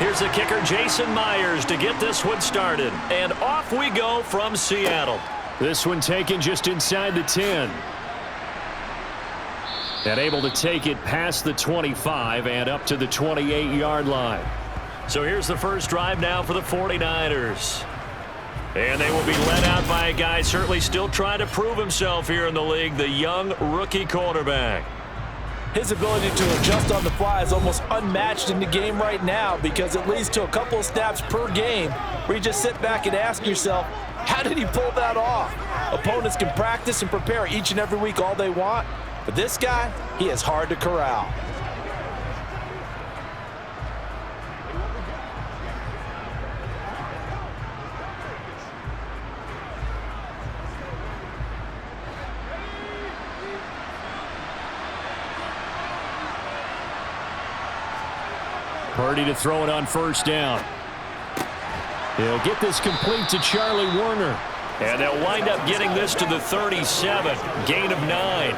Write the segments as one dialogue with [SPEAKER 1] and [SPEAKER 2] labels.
[SPEAKER 1] Here's the kicker, Jason Myers, to get this one started. And off we go from Seattle.
[SPEAKER 2] This one taken just inside the 10. And able to take it past the 25 and up to the 28-yard line.
[SPEAKER 1] So here's the first drive now for the 49ers. And they will be led out by a guy certainly still trying to prove himself here in the league, the young rookie quarterback.
[SPEAKER 3] His ability to adjust on the fly is almost unmatched in the game right now because it leads to a couple of snaps per game where you just sit back and ask yourself, how did he pull that off? Opponents can practice and prepare each and every week all they want, but this guy, he is hard to corral.
[SPEAKER 2] Purdy to throw it on first down. He'll get this complete to Charlie Wagner.
[SPEAKER 1] And they'll wind up getting this to the 37. Gain of 9.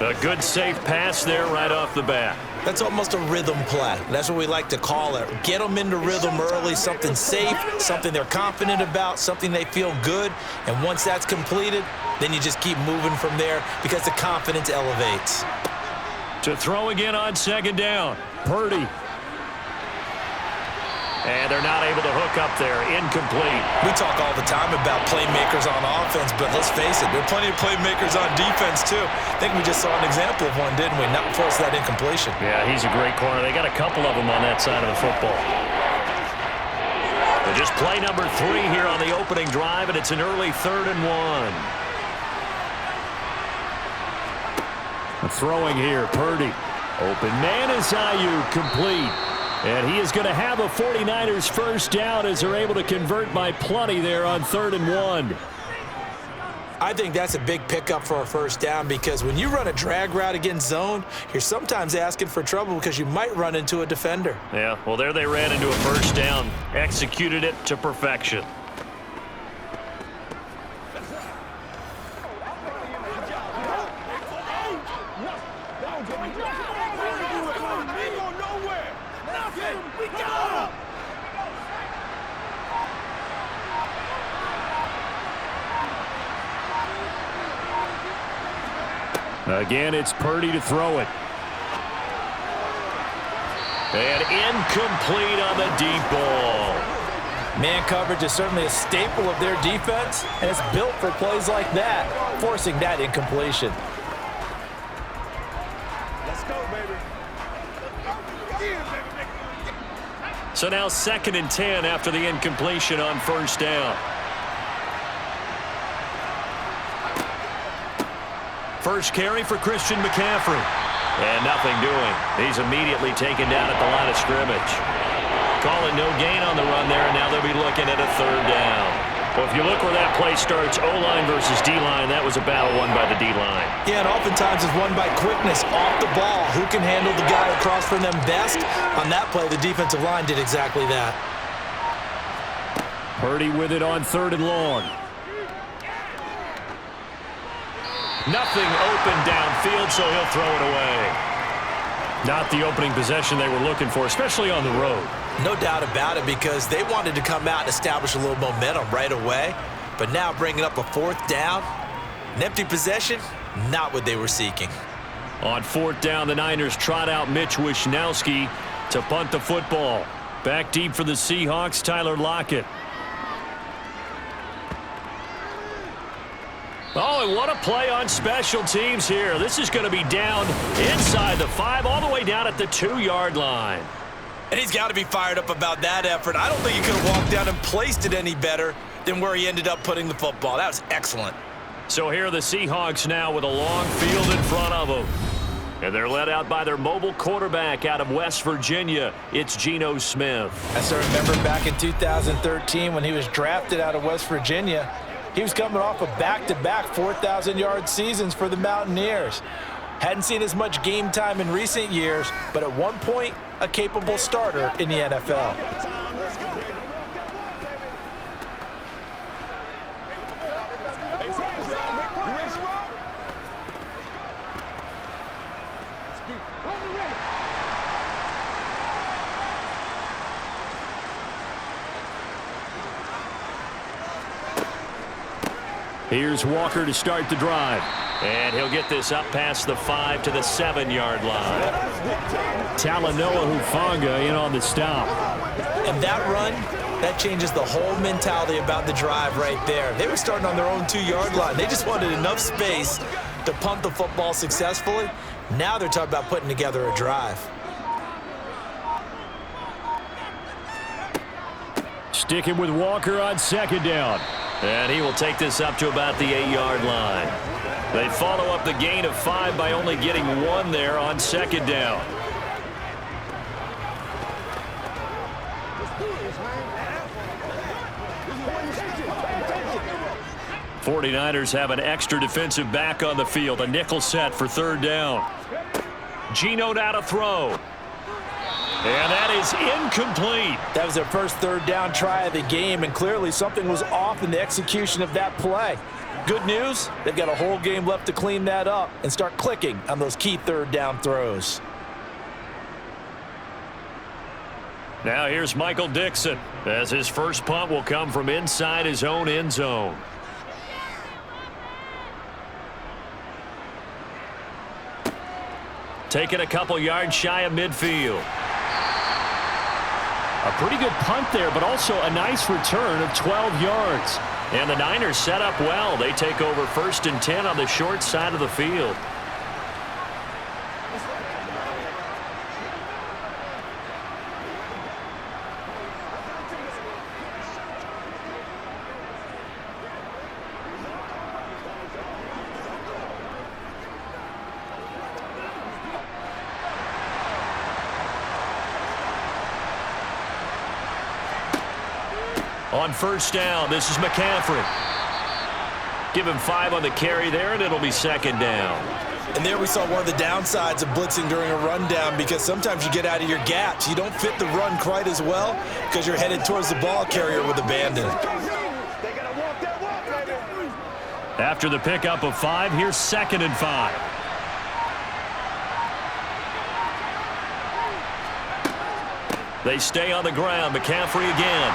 [SPEAKER 1] A good safe pass there right off the bat.
[SPEAKER 3] That's almost a rhythm play. That's what we like to call it. Get them into rhythm early, something safe, something they're confident about, something they feel good. And once that's completed, then you just keep moving from there because the confidence elevates.
[SPEAKER 1] To throw again on second down.
[SPEAKER 2] Purdy.
[SPEAKER 1] And they're not able to hook up there. Incomplete.
[SPEAKER 3] We talk all the time about playmakers on offense, but let's face it, there are plenty of playmakers on defense, too. I think we just saw an example of one, didn't we? Not force that incompletion.
[SPEAKER 1] Yeah, he's a great corner. They got a couple of them on that side of the football. But just play number 3 here on the opening drive, and it's an early 3rd and 1.
[SPEAKER 2] Throwing here, Purdy. Open man is Ayuk, complete. And he is going to have a 49ers first down as they're able to convert by plenty there on 3rd and 1.
[SPEAKER 3] I think that's a big pickup for a first down because when you run a drag route against zone, you're sometimes asking for trouble because you might run into a defender.
[SPEAKER 1] Yeah, well, there they ran into a first down. Executed it to perfection.
[SPEAKER 2] Again, it's Purdy to throw it.
[SPEAKER 1] And incomplete on the deep ball.
[SPEAKER 3] Man coverage is certainly a staple of their defense, and it's built for plays like that, forcing that incompletion.
[SPEAKER 4] Let's go, baby.
[SPEAKER 1] So now 2nd and 10 after the incompletion on first down. First carry for Christian McCaffrey. And nothing doing. He's immediately taken down at the line of scrimmage. Calling no gain on the run there, and now they'll be looking at a 3rd down. Well, if you look where that play starts, O-line versus D-line, that was a battle won by the D-line.
[SPEAKER 3] Yeah, and oftentimes it's won by quickness off the ball. Who can handle the guy across from them best? On that play, the defensive line did exactly that.
[SPEAKER 2] Purdy with it on 3rd and long.
[SPEAKER 1] Nothing open downfield, so he'll throw it away. Not the opening possession they were looking for, especially on the road.
[SPEAKER 3] No doubt about it, because they wanted to come out and establish a little momentum right away. But now bringing up a 4th down, an empty possession, not what they were seeking.
[SPEAKER 1] On 4th down, the Niners trot out Mitch Wishnowski to punt the football. Back deep for the Seahawks, Tyler Lockett. Oh, and what a play on special teams here. This is going to be down inside the 5, all the way down at the 2-yard line.
[SPEAKER 3] And he's got to be fired up about that effort. I don't think he could have walked down and placed it any better than where he ended up putting the football. That was excellent.
[SPEAKER 1] So here are the Seahawks now with a long field in front of them. And they're led out by their mobile quarterback out of West Virginia. It's Geno Smith.
[SPEAKER 3] I still remember back in 2013 when he was drafted out of West Virginia. He was coming off of back-to-back 4,000-yard seasons for the Mountaineers. Hadn't seen as much game time in recent years, but at one point, a capable starter in the NFL.
[SPEAKER 2] Here's Walker to start the drive.
[SPEAKER 1] And he'll get this up past the 5 to the 7-yard line.
[SPEAKER 2] Talanoa Hufanga in on the stop.
[SPEAKER 3] And that run, that changes the whole mentality about the drive right there. They were starting on their own 2-yard line. They just wanted enough space to punt the football successfully. Now they're talking about putting together a drive.
[SPEAKER 2] Sticking with Walker on second down.
[SPEAKER 1] And he will take this up to about the 8-yard line. They follow up the gain of 5 by only getting 1 there on second down. '49ers have an extra defensive back on the field. A nickel set for third down. Geno now to throw. And that is incomplete.
[SPEAKER 3] That was their first third down try of the game, and clearly something was off in the execution of that play. Good news, they've got a whole game left to clean that up and start clicking on those key third down throws.
[SPEAKER 1] Now here's Michael Dixon, as his first punt will come from inside his own end zone. Taking a couple yards shy of midfield.
[SPEAKER 2] A pretty good punt there, but also a nice return of 12 yards.
[SPEAKER 1] And the Niners set up well. They take over 1st and 10 on the short side of the field. On first down, this is McCaffrey. Give him 5 on the carry there, and it'll be second down.
[SPEAKER 3] And there we saw one of the downsides of blitzing during a rundown, because sometimes you get out of your gaps. You don't fit the run quite as well because you're headed towards the ball carrier with abandon.
[SPEAKER 2] After the pickup of 5, here's 2nd and 5.
[SPEAKER 1] They stay on the ground. McCaffrey again.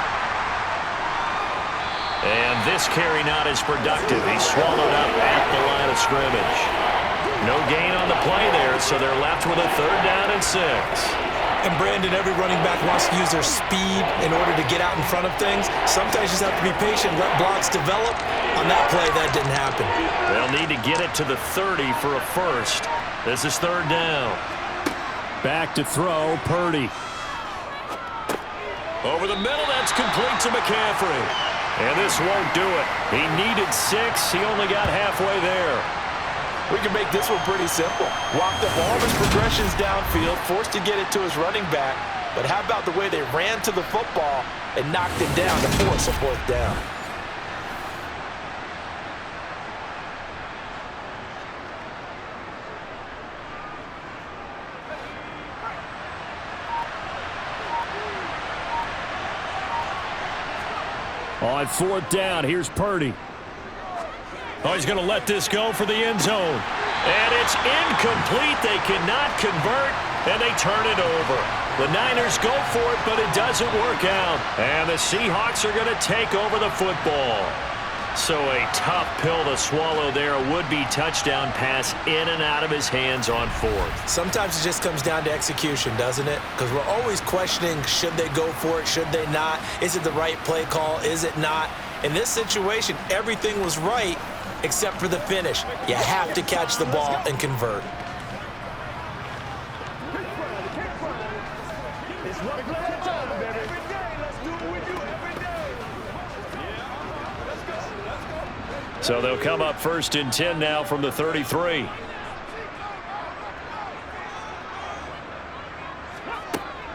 [SPEAKER 1] And this carry not as productive. He's swallowed up at the line of scrimmage. No gain on the play there, so they're left with a 3rd down and 6.
[SPEAKER 3] And Brandon, every running back wants to use their speed in order to get out in front of things. Sometimes you just have to be patient, let blocks develop. On that play, that didn't happen.
[SPEAKER 1] They'll need to get it to the 30 for a first. This is 3rd down.
[SPEAKER 2] Back to throw, Purdy.
[SPEAKER 1] Over the middle, that's complete to McCaffrey. And this won't do it. He needed 6. He only got halfway there.
[SPEAKER 3] We can make this one pretty simple. Walked up all of his progressions downfield, forced to get it to his running back. But how about the way they ran to the football and knocked it down to force a 4th down?
[SPEAKER 2] On 4th down, here's Purdy.
[SPEAKER 1] Oh, he's going to let this go for the end zone. And it's incomplete. They cannot convert, and they turn it over. The Niners go for it, but it doesn't work out. And the Seahawks are going to take over the football. So a tough pill to swallow there. A would-be touchdown pass in and out of his hands on 4th.
[SPEAKER 3] Sometimes it just comes down to execution, doesn't it? Because we're always questioning, should they go for it, should they not? Is it the right play call, is it not? In this situation, everything was right except for the finish. You have to catch the ball and convert.
[SPEAKER 1] So they'll come up 1st and 10 now from the 33.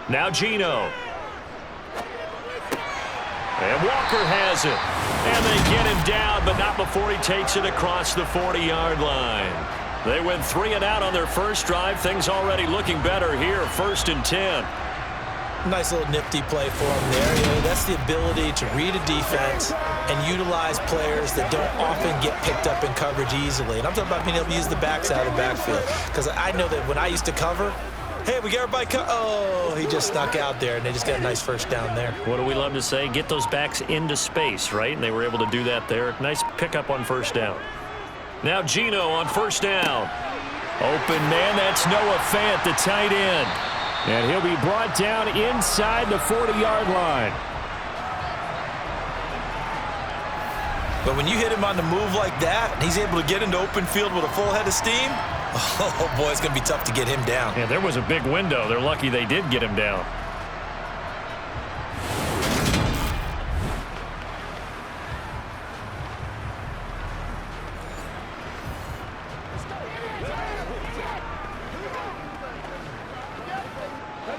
[SPEAKER 1] Now Geno. And Walker has it. And they get him down, but not before he takes it across the 40-yard line. They went 3 and out on their first drive. Things already looking better here. 1st and 10.
[SPEAKER 3] Nice little nifty play for him there. You know, that's the ability to read a defense and utilize players that don't often get picked up in coverage easily. And I'm talking about being able to use the backside of the backfield. Because I know that when I used to cover, Hey, we got everybody oh, he just snuck out there, and they just got a nice first down there.
[SPEAKER 1] What do we love to say? Get those backs into space, right? And they were able to do that there. Nice pickup on first down. Now Geno on first down.
[SPEAKER 2] Open man, that's Noah Fant, the tight end. And he'll be brought down inside the 40-yard line.
[SPEAKER 3] But when you hit him on the move like that, and he's able to get into open field with a full head of steam, oh, boy, it's going to be tough to get him down.
[SPEAKER 1] Yeah, there was a big window. They're lucky they did get him down.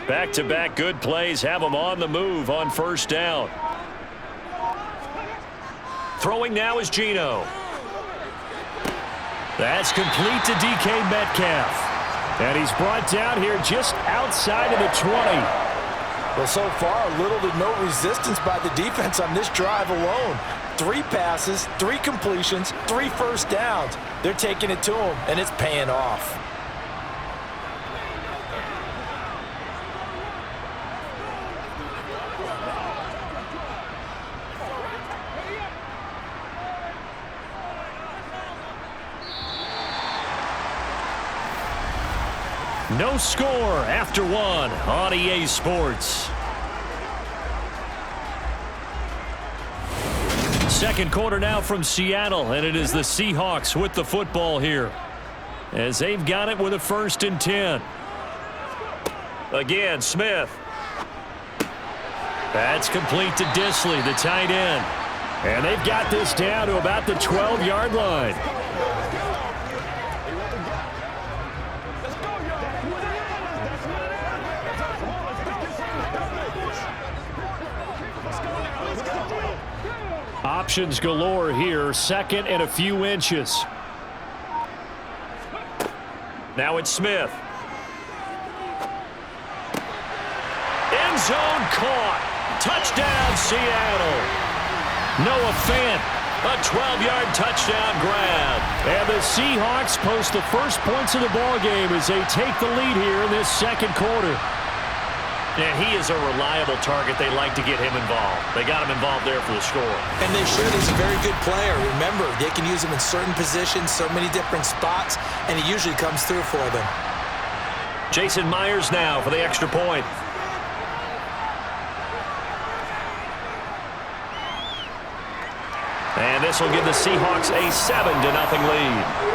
[SPEAKER 1] Back-to-back good plays have them on the move on first down. Throwing now is Geno. That's complete to DK Metcalf. And he's brought down here just outside of the 20.
[SPEAKER 3] Well, so far, little to no resistance by the defense on this drive alone. 3 passes, 3 completions, 3 first downs. They're taking it to him, and it's paying off.
[SPEAKER 2] No score after 1 on EA Sports. Second quarter now from Seattle, and it is the Seahawks with the football here, as they've got it with a 1st and 10.
[SPEAKER 1] Again, Smith.
[SPEAKER 2] That's complete to Disley, the tight end. And they've got this down to about the 12-yard line. Options galore here, 2nd and a few inches.
[SPEAKER 1] Now it's Smith. End zone caught. Touchdown, Seattle.
[SPEAKER 2] Noah Fant.
[SPEAKER 1] A 12-yard touchdown grab.
[SPEAKER 2] And the Seahawks post the first points of the ball game as they take the lead here in this second quarter.
[SPEAKER 1] And he is a reliable target. They like to get him involved. They got him involved there for the score.
[SPEAKER 3] And they should. He's a very good player. Remember, they can use him in certain positions, so many different spots, and he usually comes through for them.
[SPEAKER 1] Jason Myers now for the extra point. And this will give the Seahawks a 7-0 lead.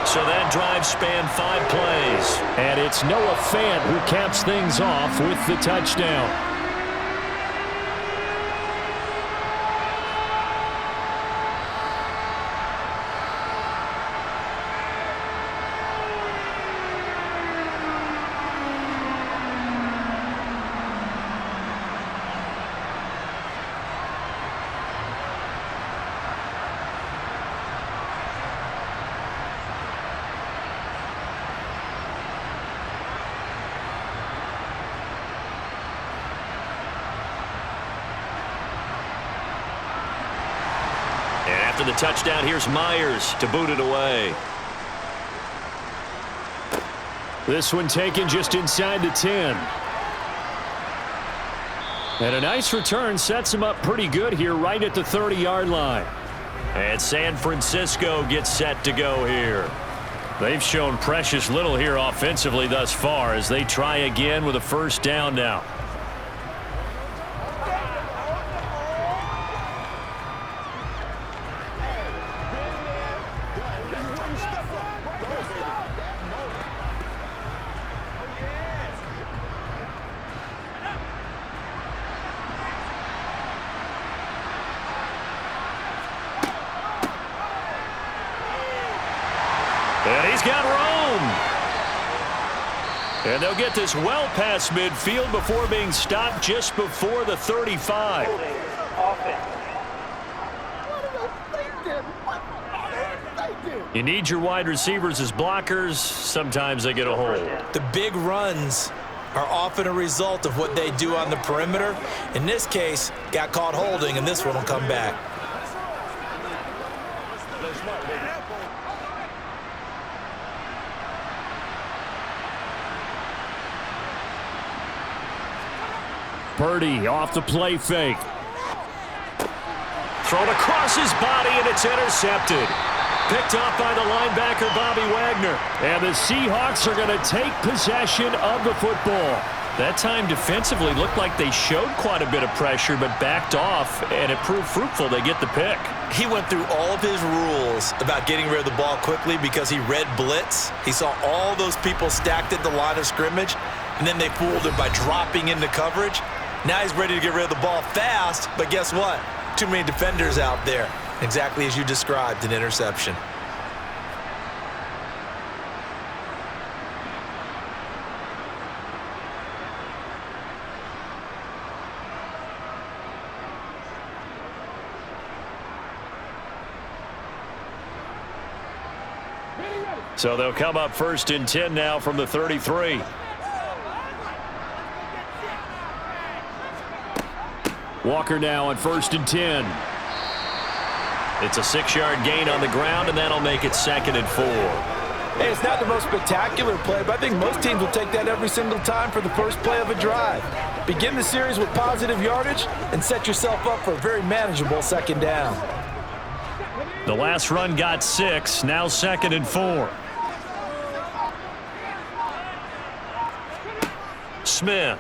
[SPEAKER 1] So that drive spanned 5 plays.
[SPEAKER 2] And it's Noah Fant who caps things off with the touchdown.
[SPEAKER 1] After the touchdown, here's Myers to boot it away.
[SPEAKER 2] This one taken just inside the 10. And a nice return sets him up pretty good here right at the 30-yard line.
[SPEAKER 1] And San Francisco gets set to go here.
[SPEAKER 2] They've shown precious little here offensively thus far as they try again with a first down now.
[SPEAKER 1] And he's got room. And they'll get this well past midfield before being stopped just before the 35.
[SPEAKER 2] You need your wide receivers as blockers. Sometimes they get a hold.
[SPEAKER 3] The big runs are often a result of what they do on the perimeter. In this case, got caught holding, and this one will come back.
[SPEAKER 2] Purdy off the play fake.
[SPEAKER 1] Thrown across his body, and it's intercepted. Picked off by the linebacker, Wagner.
[SPEAKER 2] And the Seahawks are going to take possession of the football.
[SPEAKER 1] That time defensively looked like they showed quite a bit of pressure, but backed off, and it proved fruitful. They get the pick.
[SPEAKER 3] He went through all of his rules about getting rid of the ball quickly because he read blitz. He saw all those people stacked at the line of scrimmage, and then they fooled him by dropping into coverage. Now he's ready to get rid of the ball fast, but guess what? Too many defenders out there. Exactly as you described, an interception.
[SPEAKER 1] So they'll come up 1st and 10 now from the 33.
[SPEAKER 2] Walker now on 1st and 10.
[SPEAKER 1] It's a 6-yard gain on the ground, and that'll make it 2nd and 4.
[SPEAKER 3] Hey, it's not the most spectacular play, but I think most teams will take that every single time for the first play of a drive. Begin the series with positive yardage and set yourself up for a very manageable 2nd down.
[SPEAKER 1] The last run got 6, now 2nd and 4. Smith.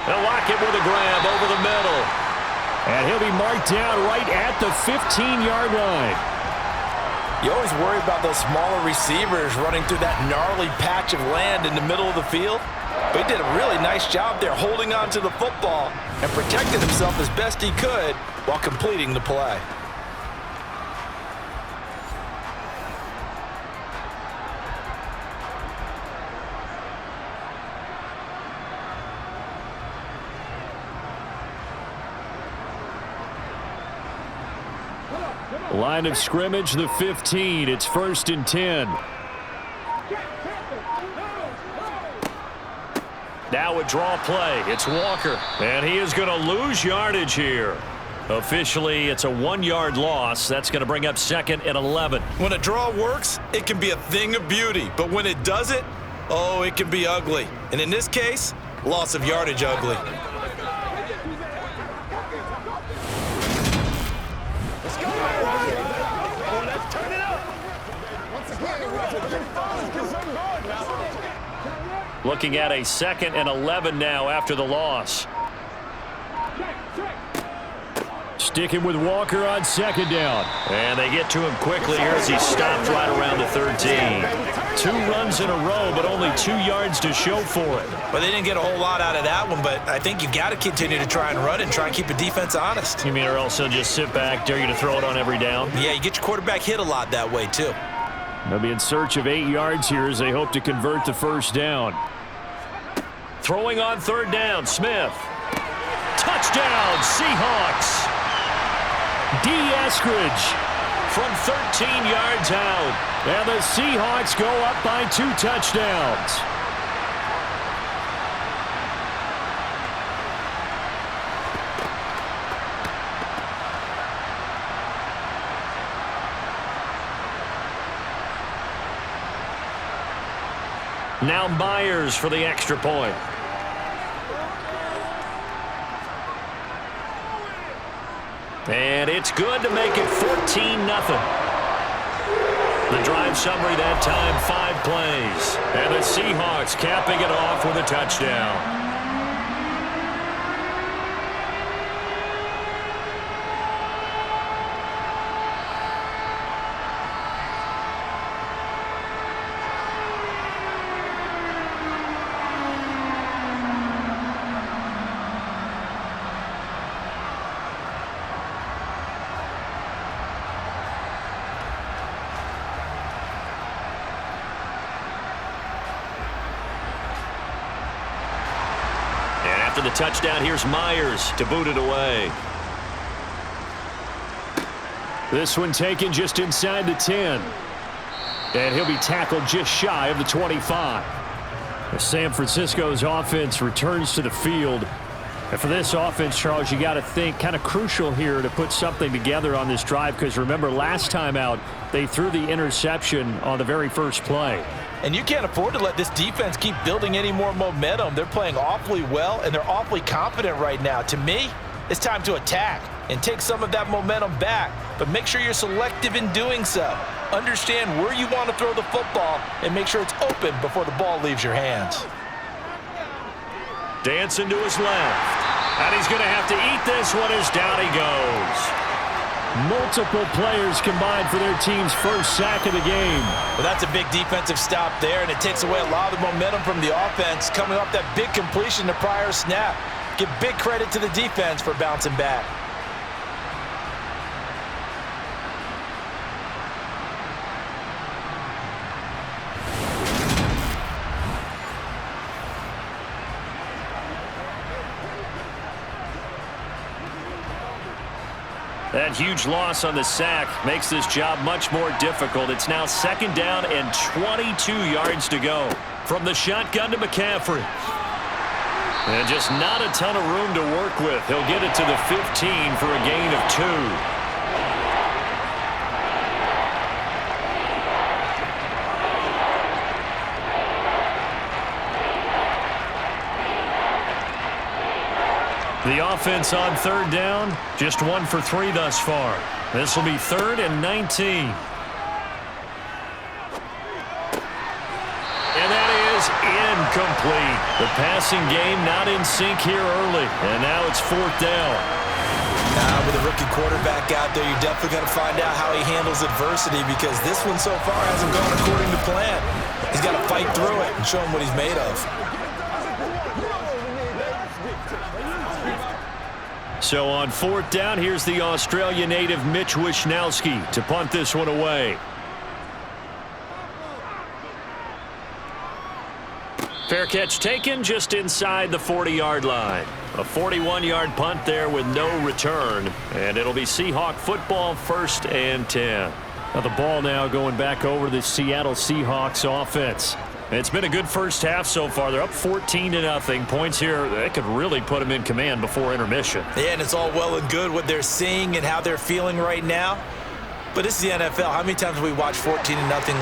[SPEAKER 1] They'll lock it with a grab over the middle.
[SPEAKER 2] And he'll be marked down right at the 15-yard line.
[SPEAKER 3] You always worry about those smaller receivers running through that gnarly patch of land in the middle of the field. But he did a really nice job there holding on to the football and protecting himself as best he could while completing the play.
[SPEAKER 2] Line of scrimmage, the 15. It's 1st and 10.
[SPEAKER 1] Now a draw play. It's Walker. And he is going to lose yardage here. Officially, it's a 1-yard loss. That's going to bring up 2nd and 11.
[SPEAKER 3] When a draw works, it can be a thing of beauty. But when it doesn't, oh, it can be ugly. And in this case, loss of yardage ugly.
[SPEAKER 1] Looking at a 2nd and 11 now after the loss.
[SPEAKER 2] Sticking with Walker on 2nd down.
[SPEAKER 1] And they get to him quickly here as he stopped right around the 13. 2 runs in a row, but only 2 yards to show for it.
[SPEAKER 3] But they didn't get a whole lot out of that one, but I think you've got to continue to try and run and try and keep the defense honest.
[SPEAKER 1] You mean or else they'll just sit back, dare you to throw it on every down?
[SPEAKER 3] Yeah, you get your quarterback hit a lot that way, too.
[SPEAKER 2] They'll be in search of 8 yards here as they hope to convert the 1st down.
[SPEAKER 1] Throwing on 3rd down, Smith. Touchdown, Seahawks.
[SPEAKER 2] D. Eskridge
[SPEAKER 1] from 13 yards out.
[SPEAKER 2] And the Seahawks go up by 2 touchdowns.
[SPEAKER 1] Now Myers for the extra point. And it's good to make it 14-0. The drive summary that time, 5 plays. And the Seahawks capping it off with a touchdown. After the touchdown, here's Myers to boot it away.
[SPEAKER 2] This one taken just inside the 10. And he'll be tackled just shy of the 25. San Francisco's offense returns to the field. And for this offense, Charles, you got to think kind of crucial here to put something together on this drive, because remember last time out they threw the interception on the very first play.
[SPEAKER 3] And you can't afford to let this defense keep building any more momentum. They're playing awfully well, and they're awfully confident right now. To me, it's time to attack and take some of that momentum back, but make sure you're selective in doing so. Understand where you want to throw the football and make sure it's open before the ball leaves your hands.
[SPEAKER 1] Dancing to his left. And he's going to have to eat this one as down he goes.
[SPEAKER 2] Multiple players combined for their team's first sack of the game.
[SPEAKER 3] Well, that's a big defensive stop there, and it takes away a lot of the momentum from the offense coming off that big completion the prior snap. Give big credit to the defense for bouncing back.
[SPEAKER 1] That huge loss on the sack makes this job much more difficult. It's now 2nd down and 22 yards to go. From the shotgun to McCaffrey. And just not a ton of room to work with. He'll get it to the 15 for a gain of 2. The offense on 3rd down, just 1 for 3 thus far. This will be 3rd and 19. And that is incomplete. The passing game not in sync here early. And now it's 4th down.
[SPEAKER 3] With a rookie quarterback out there, you're definitely going to find out how he handles adversity, because this one so far hasn't gone according to plan. He's got to fight through it and show him what he's made of.
[SPEAKER 1] So on 4th down, here's the Australia native Mitch Wishnowsky to punt this one away. Fair catch taken just inside the 40-yard line. A 41-yard punt there with no return. And it'll be Seahawk football, 1st and 10.
[SPEAKER 2] Now the ball now going back over the Seattle Seahawks offense. It's been a good first half so far. They're up 14-0. Points here, they could really put them in command before intermission.
[SPEAKER 3] Yeah, and it's all well and good what they're seeing and how they're feeling right now. But this is the NFL. How many times have we watched 14-0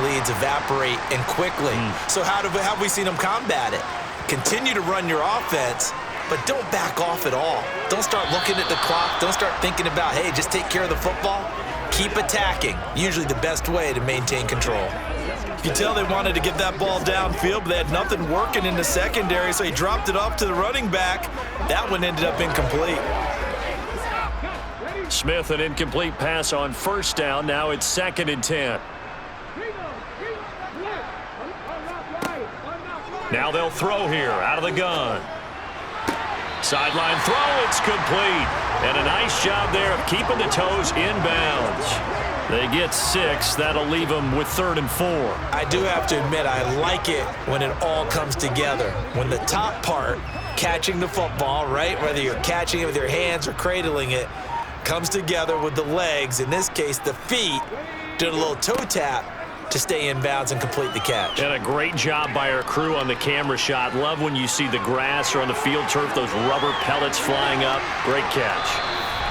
[SPEAKER 3] leads evaporate and quickly? So how have we seen them combat it? Continue to run your offense, but don't back off at all. Don't start looking at the clock. Don't start thinking about, hey, just take care of the football. Keep attacking. Usually the best way to maintain control. You can tell they wanted to get that ball downfield, but they had nothing working in the secondary, so he dropped it off to the running back. That one ended up incomplete.
[SPEAKER 1] Smith, an incomplete pass on 1st down. Now it's 2nd and 10. Now they'll throw here out of the gun. Sideline throw, it's complete. And a nice job there of keeping the toes inbounds. They get 6. That'll leave them with 3rd and 4.
[SPEAKER 3] I do have to admit, I like it when it all comes together. When the top part, catching the football, right, whether you're catching it with your hands or cradling it, comes together with the legs, in this case the feet, doing a little toe tap to stay in bounds and complete the catch.
[SPEAKER 1] And a great job by our crew on the camera shot. Love when you see the grass or on the field turf, those rubber pellets flying up. Great catch.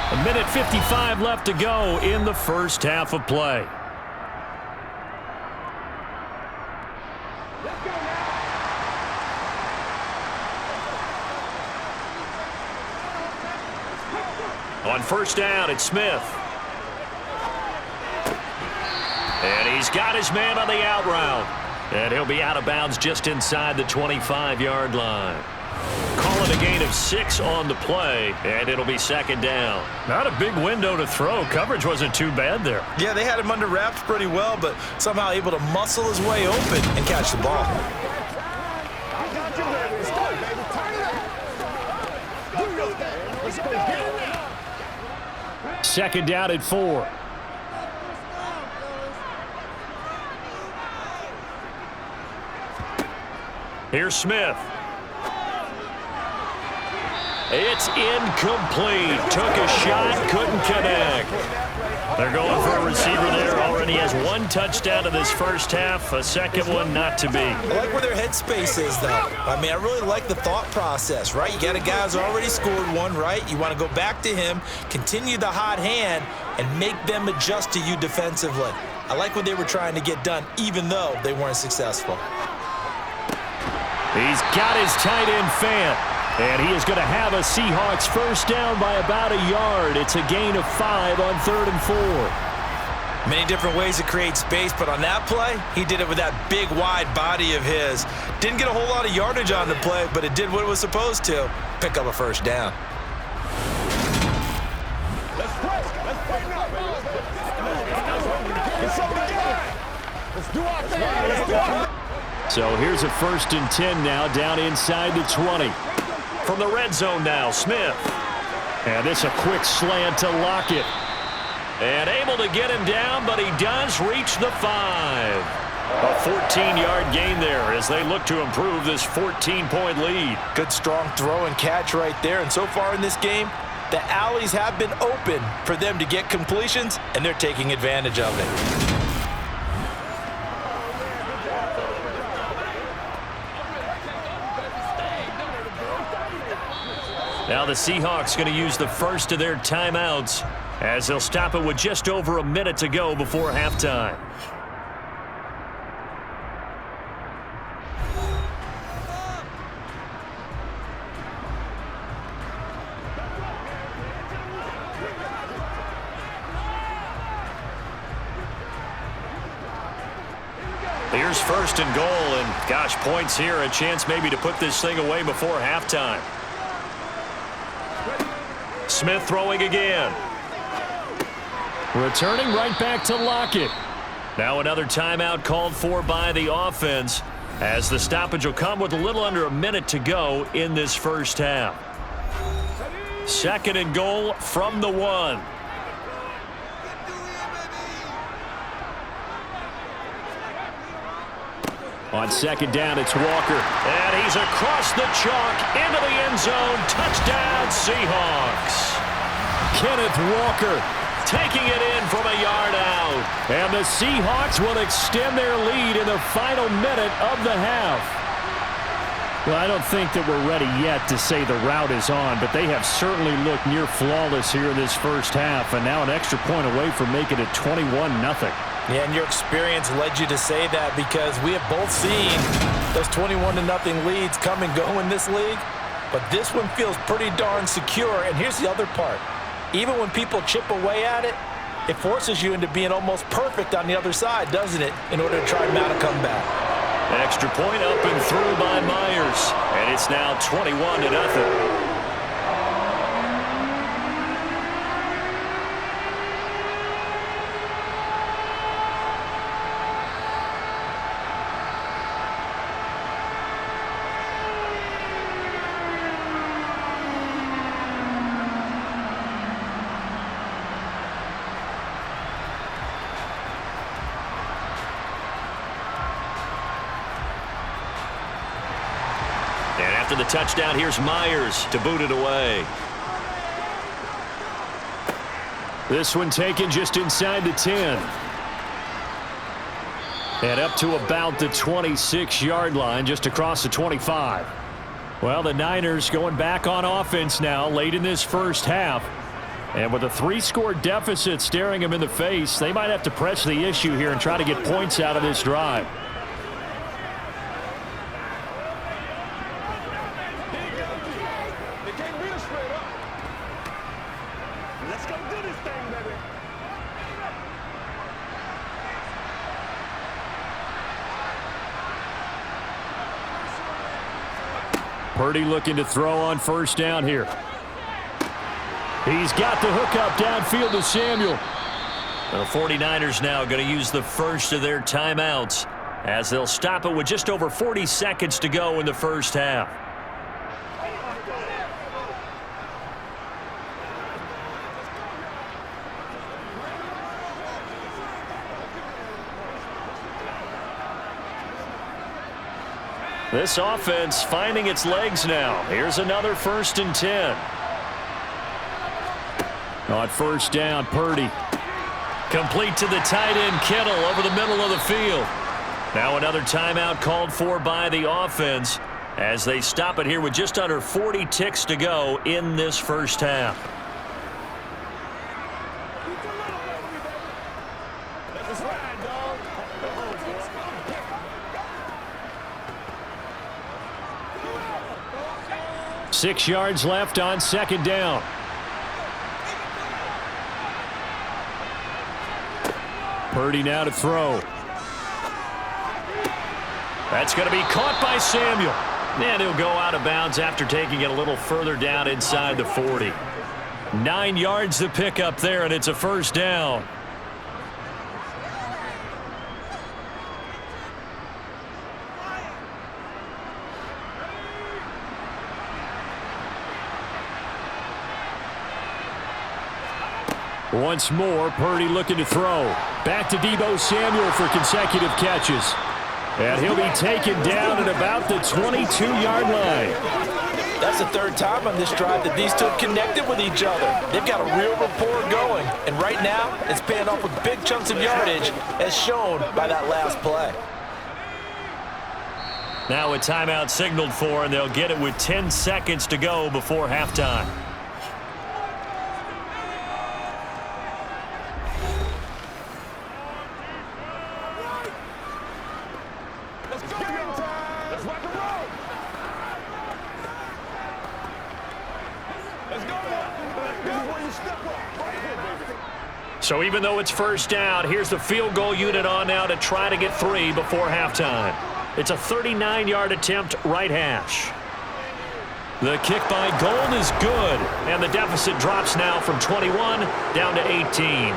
[SPEAKER 2] 1:55 left to go in the first half of play.
[SPEAKER 1] On 1st down, it's Smith. And he's got his man on the out route. And he'll be out of bounds just inside the 25-yard line. Call it a gain of 6 on the play, and it'll be 2nd down.
[SPEAKER 2] Not a big window to throw. Coverage wasn't too bad there.
[SPEAKER 3] Yeah, they had him under wraps pretty well, but somehow able to muscle his way open and catch the ball.
[SPEAKER 2] Second down at 4.
[SPEAKER 1] Here's Smith. It's incomplete. Took a shot, couldn't connect.
[SPEAKER 2] They're going for a receiver there. Already has one touchdown in this first half. A second one not to be.
[SPEAKER 3] I like where their headspace is, though. I mean, I really like the thought process, right? You got a guy who's already scored one, right? You want to go back to him, continue the hot hand, and make them adjust to you defensively. I like what they were trying to get done, even though they weren't successful.
[SPEAKER 2] He's got his tight end fan. And he is going to have a Seahawks first down by about a yard. It's a gain of 5 on 3rd and 4.
[SPEAKER 3] Many different ways to create space, but on that play, he did it with that big, wide body of his. Didn't get a whole lot of yardage on the play, but it did what it was supposed to. Pick up a first down.
[SPEAKER 2] So here's a 1st and 10 now, down inside the 20.
[SPEAKER 1] From the red zone now, Smith.
[SPEAKER 2] And it's a quick slant to Lockett.
[SPEAKER 1] And able to get him down, but he does reach the 5. A 14-yard gain there as they look to improve this 14-point lead.
[SPEAKER 3] Good, strong throw and catch right there. And so far in this game, the alleys have been open for them to get completions, and they're taking advantage of it.
[SPEAKER 1] Now the Seahawks going to use the first of their timeouts as they'll stop it with just over a minute to go before halftime. Here's 1st and goal, and gosh, points here, a chance maybe to put this thing away before halftime. Smith throwing again.
[SPEAKER 2] Returning right back to Lockett.
[SPEAKER 1] Now another timeout called for by the offense as the stoppage will come with a little under a minute to go in this first half. 2nd and goal from the 1.
[SPEAKER 2] On 2nd down, it's Walker.
[SPEAKER 1] And he's across the chalk into the end zone. Touchdown, Seahawks.
[SPEAKER 2] Kenneth Walker
[SPEAKER 1] taking it in from a yard out.
[SPEAKER 2] And the Seahawks will extend their lead in the final minute of the half. Well, I don't think that we're ready yet to say the route is on, but they have certainly looked near flawless here in this first half, and now an extra point away from making it 21-0.
[SPEAKER 3] Yeah, and your experience led you to say that because we have both seen those 21-0 leads come and go in this league. But this one feels pretty darn secure. And here's the other part. Even when people chip away at it, it forces you into being almost perfect on the other side, doesn't it, in order to try and mount a comeback.
[SPEAKER 1] Extra point up and through by Myers. And it's now 21-0. After the touchdown, here's Myers to boot it away.
[SPEAKER 2] This one taken just inside the 10. And up to about the 26-yard line, just across the 25. Well, the Niners going back on offense now late in this first half. And with a 3-score deficit staring them in the face, they might have to press the issue here and try to get points out of this drive. Purdy looking to throw on first down here. He's got the hook up downfield to Samuel.
[SPEAKER 1] The 49ers now going to use the first of their timeouts as they'll stop it with just over 40 seconds to go in the first half. This offense finding its legs now. Here's another 1st and 10.
[SPEAKER 2] On first down, Purdy. Complete to the tight end, Kittle, over the middle of the field. Now another timeout called for by the offense as they stop it here with just under 40 ticks to go in this first half. Six yards left on second down. Purdy now to throw. That's going to be caught by Samuel. And he'll go out of bounds after taking it a little further down inside the 40. 9 yards to pick up there, and it's a first down. Once more, Purdy looking to throw. Back to Deebo Samuel for consecutive catches. And he'll be taken down at about the 22-yard line.
[SPEAKER 3] That's the third time on this drive that these two have connected with each other. They've got a real rapport going. And right now, it's paying off with big chunks of yardage, as shown by that last play.
[SPEAKER 2] Now a timeout signaled for, and they'll get it with 10 seconds to go before halftime. So even though it's first down, here's the field goal unit on now to try to get 3 before halftime. It's a 39-yard attempt, right hash. The kick by Gold is good, and the deficit drops now from 21 down to 18.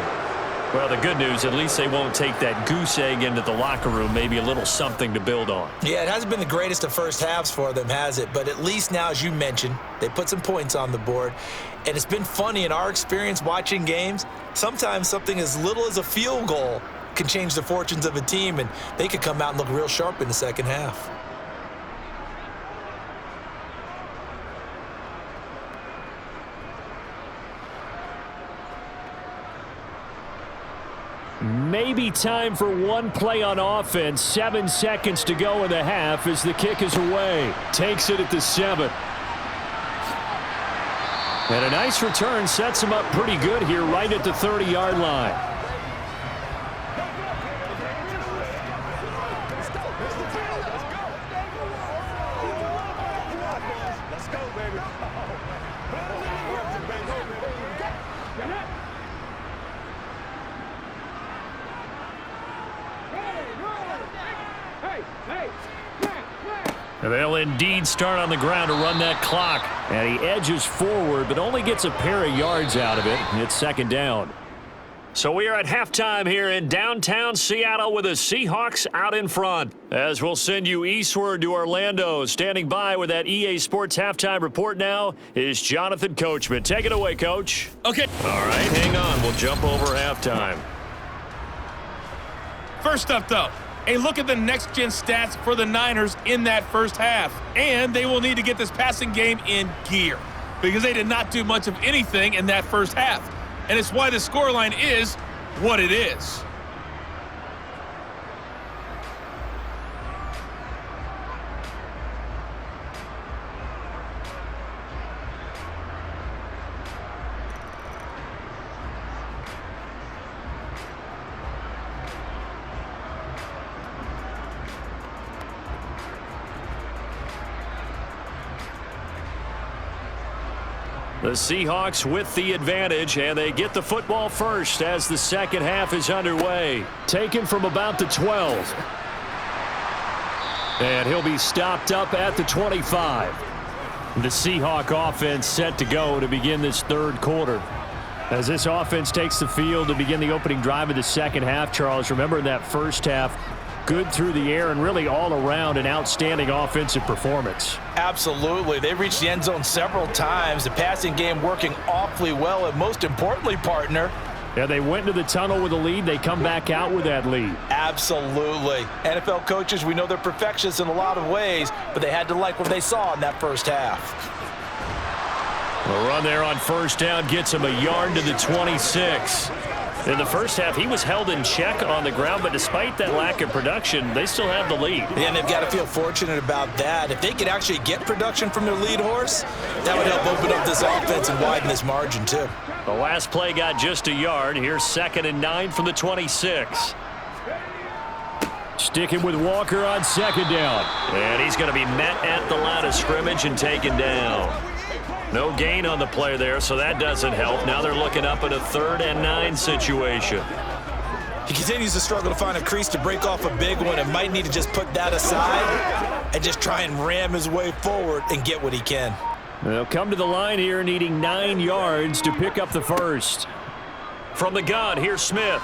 [SPEAKER 2] Well, the good news, at least they won't take that goose egg into the locker room, maybe a little something to build on.
[SPEAKER 3] Yeah, it hasn't been the greatest of first halves for them, has it? But at least now, as you mentioned, they put some points on the board. And it's been funny in our experience watching games. Sometimes something as little as a field goal can change the fortunes of a team, and they could come out and look real sharp in the second half.
[SPEAKER 2] Maybe time for one play on offense. 7 seconds to go in the half as the kick is away. Takes it at the 7. And a nice return sets him up pretty good here right at the 30-yard line. They'll indeed start on the ground to run that clock. And he edges forward, but only gets a pair of yards out of it. It's second down. So we are at halftime here in downtown Seattle with the Seahawks out in front. As we'll send you eastward to Orlando. Standing by with that EA Sports halftime report now is Jonathan Coachman. Take it away, Coach.
[SPEAKER 4] Okay.
[SPEAKER 2] All right, hang on. We'll jump over halftime.
[SPEAKER 4] First up, though, a look at the next-gen stats for the Niners in that first half. And they will need to get this passing game in gear because they did not do much of anything in that first half. And it's why the scoreline is what it is.
[SPEAKER 2] The Seahawks with the advantage, and they get the football first as the second half is underway. Taken from about the 12. And he'll be stopped up at the 25. The Seahawk offense set to go to begin this third quarter. As this offense takes the field to begin the opening drive of the second half, Charles, remember in that first half, good through the air and really all around an outstanding offensive performance.
[SPEAKER 3] Absolutely. They reached the end zone several times. The passing game working awfully well, and most importantly, partner,
[SPEAKER 2] yeah, they went into the tunnel with a lead. They come back out with that lead.
[SPEAKER 3] Absolutely. NFL coaches, we know they're perfectionists in a lot of ways, but they had to like what they saw in that first half.
[SPEAKER 2] The run there on first down gets him a yard to the 26. In the first half, he was held in check on the ground, but despite that lack of production, they still have the lead.
[SPEAKER 3] And they've got to feel fortunate about that. If they could actually get production from their lead horse, that would help open up this offense and widen this margin too.
[SPEAKER 2] The last play got just a yard. Here's 2nd and 9 from the 26. Sticking with Walker on 2nd down.
[SPEAKER 1] And he's going to be met at the line of scrimmage and taken down. No gain on the play there, so that doesn't help. Now they're looking up at a 3rd and 9 situation.
[SPEAKER 3] He continues to struggle to find a crease to break off a big one and might need to just put that aside and just try and ram his way forward and get what he can.
[SPEAKER 2] They'll come to the line here needing 9 yards to pick up the first.
[SPEAKER 1] From the gun, here's Smith.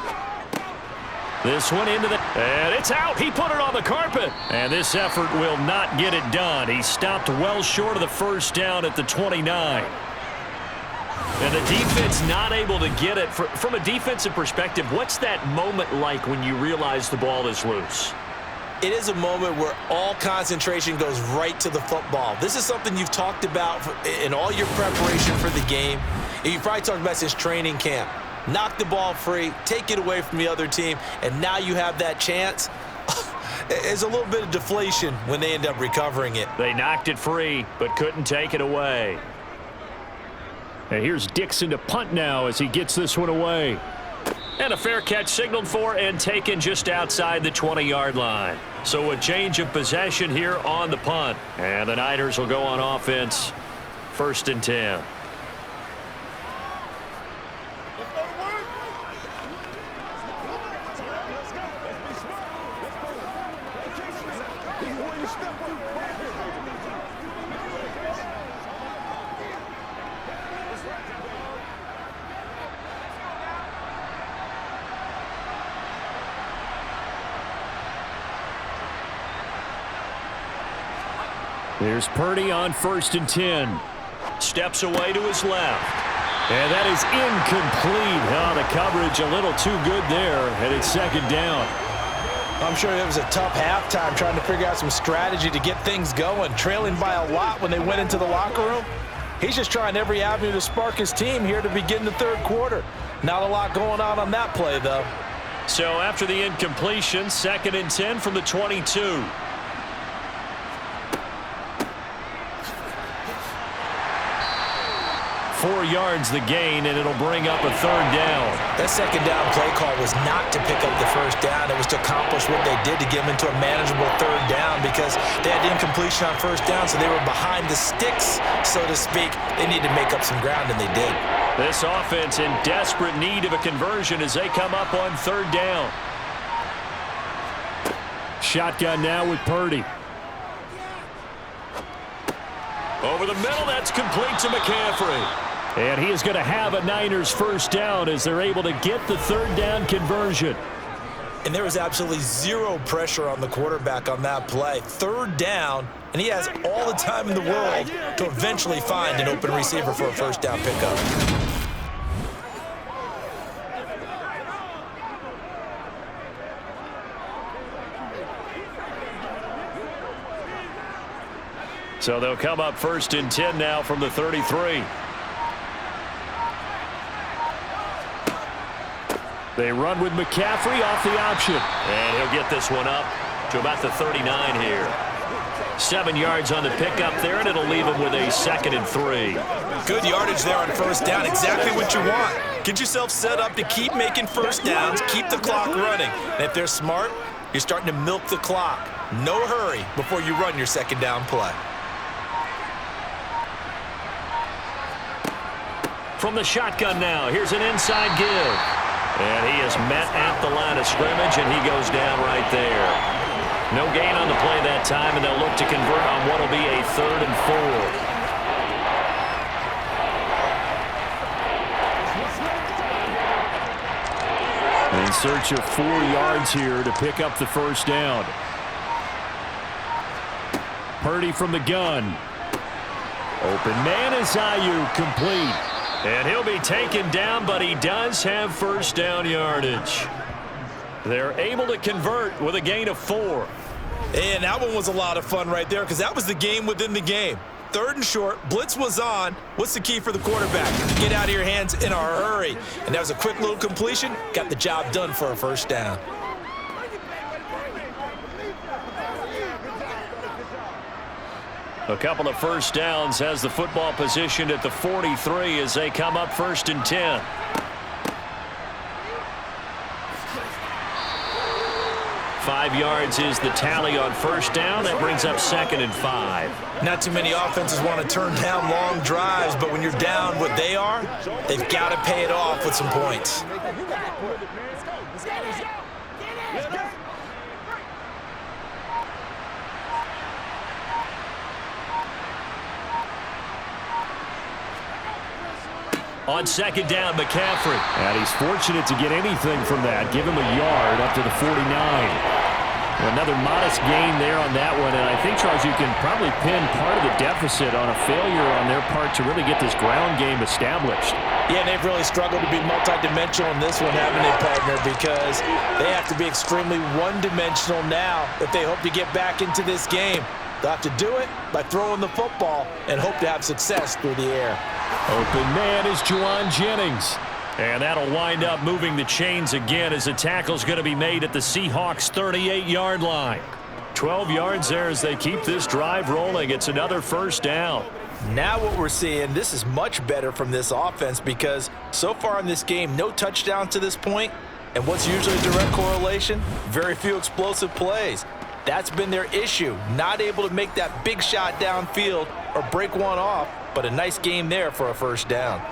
[SPEAKER 1] This one into the... And it's out. He put it on the carpet.
[SPEAKER 2] And this effort will not get it done. He stopped well short of the first down at the 29.
[SPEAKER 1] And the defense not able to get it. From a defensive perspective, what's that moment like when you realize the ball is loose?
[SPEAKER 3] It is a moment where all concentration goes right to the football. This is something you've talked about in all your preparation for the game. And you've probably talked about since training camp. Knock the ball free, take it away from the other team, and now you have that chance. There's a little bit of deflation when they end up recovering it.
[SPEAKER 1] They knocked it free, but couldn't take it away.
[SPEAKER 2] And here's Dixon to punt now as he gets this one away.
[SPEAKER 1] And a fair catch signaled for and taken just outside the 20-yard line. So a change of possession here on the punt. And the Niners will go on offense. 1st and 10.
[SPEAKER 2] Here's Purdy on 1st and 10.
[SPEAKER 1] Steps away to his left.
[SPEAKER 2] And that is incomplete. Oh, the coverage a little too good there, and it's 2nd down.
[SPEAKER 3] I'm sure it was a tough halftime trying to figure out some strategy to get things going. Trailing by a lot when they went into the locker room. He's just trying every avenue to spark his team here to begin the 3rd quarter. Not a lot going on that play, though.
[SPEAKER 1] So after the incompletion, 2nd and 10 from the 22.
[SPEAKER 2] 4 yards the gain, and it'll bring up a 3rd down.
[SPEAKER 3] That 2nd down play call was not to pick up the first down. It was to accomplish what they did to get them into a manageable 3rd down because they had incompletion on 1st down, so they were behind the sticks, so to speak. They needed to make up some ground, and they did.
[SPEAKER 1] This offense in desperate need of a conversion as they come up on 3rd down.
[SPEAKER 2] Shotgun now with Purdy.
[SPEAKER 1] Over the middle, that's complete to McCaffrey.
[SPEAKER 2] And he is going to have a Niners 1st down as they're able to get the 3rd down conversion.
[SPEAKER 3] And there was absolutely zero pressure on the quarterback on that play. 3rd down, and he has all the time in the world to eventually find an open receiver for a 1st down pickup.
[SPEAKER 1] So they'll come up 1st and 10 now from the 33.
[SPEAKER 2] They run with McCaffrey off the option.
[SPEAKER 1] And he'll get this one up to about the 39 here. 7 yards on the pickup there, and it'll leave him with a 2nd and 3.
[SPEAKER 3] Good yardage there on 1st down. Exactly what you want. Get yourself set up to keep making 1st downs, keep the clock running. And if they're smart, you're starting to milk the clock. No hurry before you run your 2nd down play.
[SPEAKER 1] From the shotgun now, here's an inside give. And he is met at the line of scrimmage, and he goes down right there. No gain on the play that time, and they'll look to convert on what will be a 3rd and 4.
[SPEAKER 2] In search of 4 yards here to pick up the 1st down. Purdy from the gun. Open man is Ayuk, complete.
[SPEAKER 1] And he'll be taken down, but he does have 1st down yardage. They're able to convert with a gain of 4.
[SPEAKER 3] And that one was a lot of fun right there because that was the game within the game. 3rd and short. Blitz was on. What's the key for the quarterback? Get out of your hands in a hurry. And that was a quick little completion. Got the job done for a first down.
[SPEAKER 2] A couple of first downs has the football positioned at the 43 as they come up 1st and 10. Five yards is the tally on first down. That brings up 2nd and 5.
[SPEAKER 3] Not too many offenses want to turn down long drives, but when you're down what they are, they've got to pay it off with some points.
[SPEAKER 2] On 2nd down, McCaffrey. And he's fortunate to get anything from that. Give him a yard up to the 49. Another modest gain there on that one. And I think, Charles, you can probably pin part of the deficit on a failure on their part to really get this ground game established.
[SPEAKER 3] Yeah, and they've really struggled to be multidimensional in this one, haven't they, partner? Because they have to be extremely one-dimensional now if they hope to get back into this game. They'll have to do it by throwing the football and hope to have success through the air.
[SPEAKER 2] Open man is Juwan Jennings. And that'll wind up moving the chains again as the tackle's going to be made at the Seahawks 38-yard line. 12 yards there as they keep this drive rolling. It's another first down.
[SPEAKER 3] Now what we're seeing, this is much better from this offense because so far in this game, no touchdowns to this point. And what's usually a direct correlation? Very few explosive plays. That's been their issue, not able to make that big shot downfield or break one off, but a nice game there for a first down.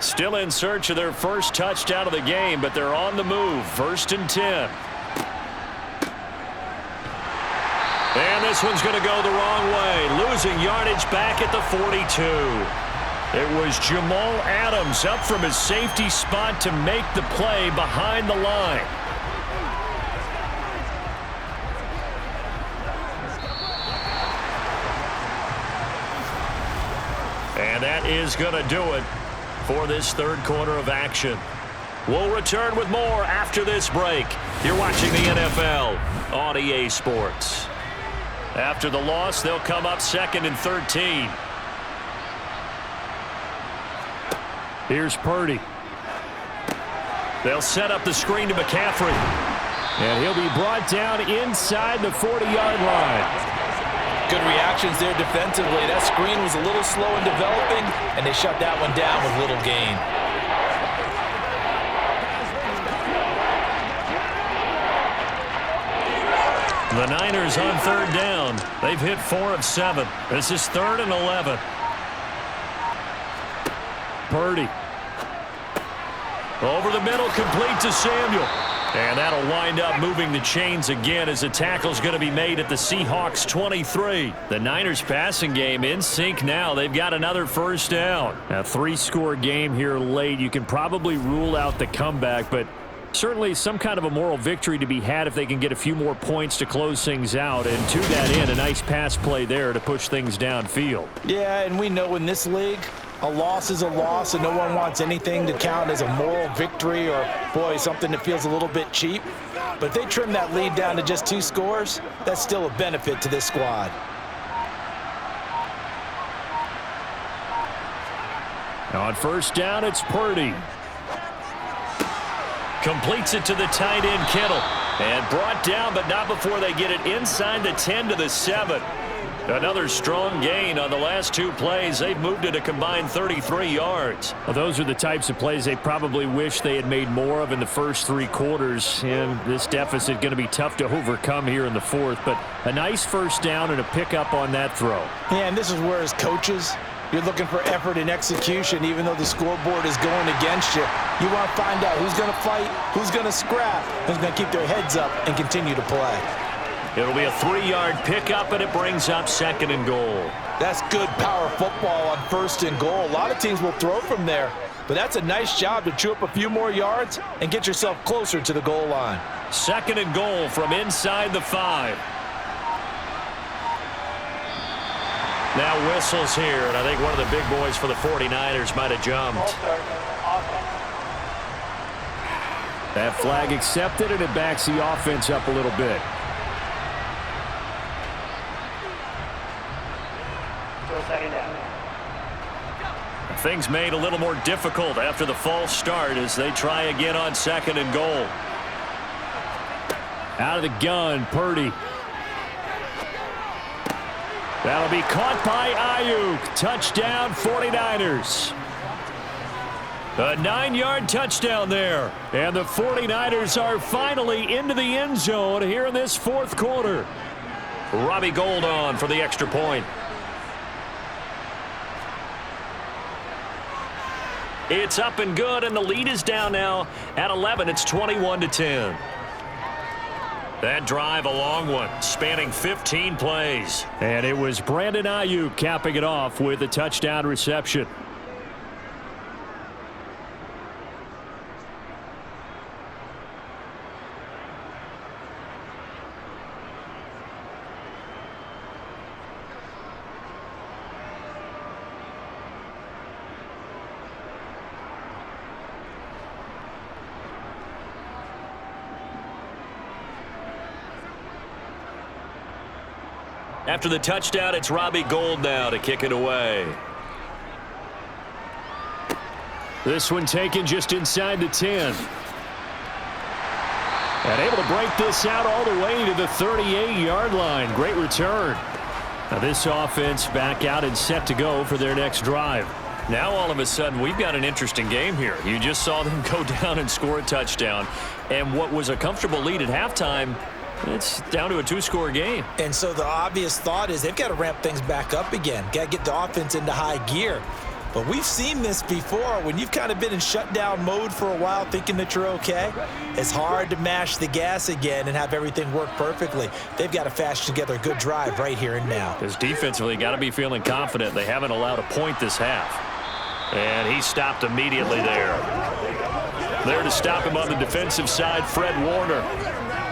[SPEAKER 2] Still in search of their first touchdown of the game, but they're on the move. 1st and 10. And this one's going to go the wrong way, losing yardage back at the 42. It was Jamal Adams up from his safety spot to make the play behind the line. And that is going to do it for this third quarter of action. We'll return with more after this break. You're watching the NFL on EA Sports. After the loss, they'll come up 2nd and 13. Here's Purdy. They'll set up the screen to McCaffrey. And he'll be brought down inside the 40-yard line.
[SPEAKER 3] Good reactions there defensively. That screen was a little slow in developing, and they shut that one down with little gain.
[SPEAKER 2] The Niners on 3rd down. They've hit 4 of 7. This is 3rd and 11. Purdy. Over the middle, complete to Samuel. And that'll wind up moving the chains again as the tackle's going to be made at the Seahawks 23. The Niners passing game in sync now. They've got another first down. A 3-score game here late. You can probably rule out the comeback, but certainly some kind of a moral victory to be had if they can get a few more points to close things out. And to that end, a nice pass play there to push things downfield.
[SPEAKER 3] Yeah, and we know in this league, a loss is a loss, and no one wants anything to count as a moral victory or, boy, something that feels a little bit cheap. But if they trim that lead down to just 2 scores, that's still a benefit to this squad.
[SPEAKER 2] On first down, it's Purdy. Completes it to the tight end, Kittle. And brought down, but not before they get it inside the 10 to the 7. Another strong gain on the last 2 plays. They've moved it a combined 33 yards. Well, those are the types of plays they probably wish they had made more of in the first 3 quarters. And this deficit going to be tough to overcome here in the 4th. But a nice first down and a pickup on that throw.
[SPEAKER 3] Yeah, and this is where as coaches, you're looking for effort and execution even though the scoreboard is going against you. You want to find out who's going to fight, who's going to scrap, who's going to keep their heads up and continue to play.
[SPEAKER 2] It'll be a 3-yard pickup, and it brings up 2nd and goal.
[SPEAKER 3] That's good power football on 1st and goal. A lot of teams will throw from there, but that's a nice job to chew up a few more yards and get yourself closer to the goal line.
[SPEAKER 2] 2nd and goal from inside the 5. Now whistles here, and I think one of the big boys for the 49ers might have jumped. That flag accepted, and it backs the offense up a little bit.
[SPEAKER 1] Things made a little more difficult after the false start as they try again on 2nd and goal.
[SPEAKER 2] Out of the gun, Purdy. That'll be caught by Ayuk. Touchdown, 49ers. A 9-yard touchdown there. And the 49ers are finally into the end zone here in this 4th quarter.
[SPEAKER 1] Robbie Gould on for the extra point. It's up and good, and the lead is down now at 11. It's 21-10. That drive, a long one, spanning 15 plays.
[SPEAKER 2] And it was Brandon Ayuk capping it off with a touchdown reception.
[SPEAKER 1] After the touchdown, it's Robbie Gould now to kick it away.
[SPEAKER 2] This one taken just inside the 10. And able to break this out all the way to the 38-yard line. Great return. Now this offense back out and set to go for their next drive.
[SPEAKER 1] Now all of a sudden we've got an interesting game here. You just saw them go down and score a touchdown. And what was a comfortable lead at halftime, it's down to a 2-score game.
[SPEAKER 3] And so the obvious thought is they've got to ramp things back up again. Got to get the offense into high gear. But we've seen this before. When you've kind of been in shutdown mode for a while thinking that you're okay, it's hard to mash the gas again and have everything work perfectly. They've got to fashion together a good drive right here and now.
[SPEAKER 1] Because defensively, got to be feeling confident. They haven't allowed a point this half. And he stopped immediately there. There to stop him on the defensive side, Fred Warner.